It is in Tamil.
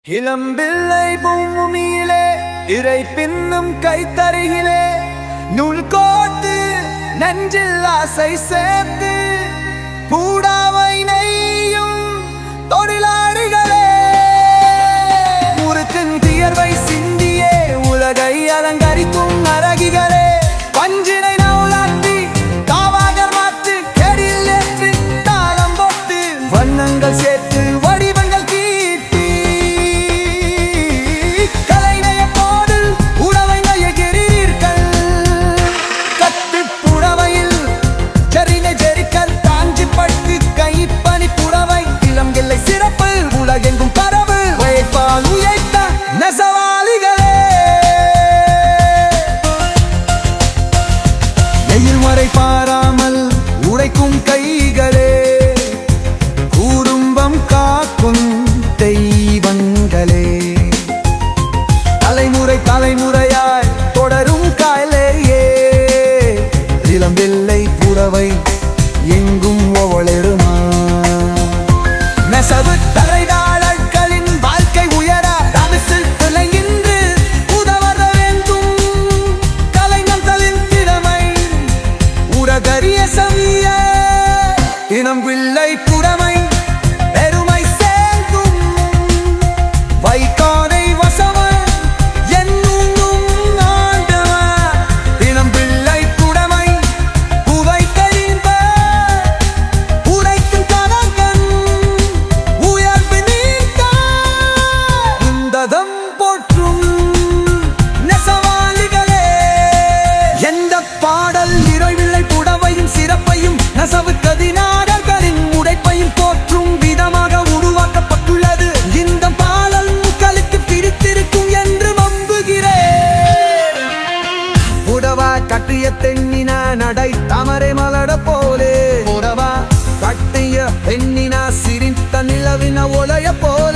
இளம்பிள்ளை பூமியிலே இறை பின்னும் கைத்தறிகிலே நூல் கோட்டு நெஞ்சில் ஆசை சேர்த்து பூடாவை நெய்யும் தொழிலாளிகளே முறுக்கின் தியர்வை சிந்தியே உலகை அலங்கரிக்கும் அரகிகளே பஞ்சினை நவுலாத்தி காவாகர் மாற்று கெடில் ஏற்றி தாளம் போட்டு வண்ணங்கள் சேர்த்து வடிவங்கள் தீட்டி கலைநய போது உடவை நயகிறீர்கள் கத்து புடவையில் ஜரினை ஜெரிக்கல் தாஞ்சி பட்டு கைப்பனி புடவை இளம் எல்லை சிறப்பு உலகெங்கும் பரவு வைப்பால் உயர்த்த நெசவாளிகளே வெயில் வரை பாராமல் உடைக்கும் கைகளே குடும்பம் காக்கும் தெய்வங்களே தலைமுறை தலைமுறையாய் தொடரும் காலையே இளம் வெள்ளை புடவை எங்கும் ஒவ்வொருமா நெசவு தலைதாளர்களின் வாழ்க்கை உயர தமிழில் விளைகின்று உதவ வேண்டும் கலைஞர்களின் திறமை உலகறிய சவிய இனம் வெள்ளை புடவை பெருமை சேர்க்கும் வைகானை வசவன் என்னும் ஆண்டவன் இனம் வெள்ளை புடவை புவை கழிந்த உரைக்கும் கணக்கன் உயர்வு நீக்க உந்ததம் போற்றும் நெசவாளிகளே எந்த பாடல் நிறைவில்லை புடவையும் சிறப்பையும் நெசவு கதினாடர்களின் உடைப்பையும் போற்றும் விதமாக உருவாக்கப்பட்டுள்ளது இந்த பாடல் மக்களுக்கு பிடித்திருக்கும் என்று நம்புகிறேன் புடவா கட்டிய தென்னின நடை தாமரை மலட போலே புடவா கட்டிய பெண்ணின சிரித்த நிலவின ஒலைய போலே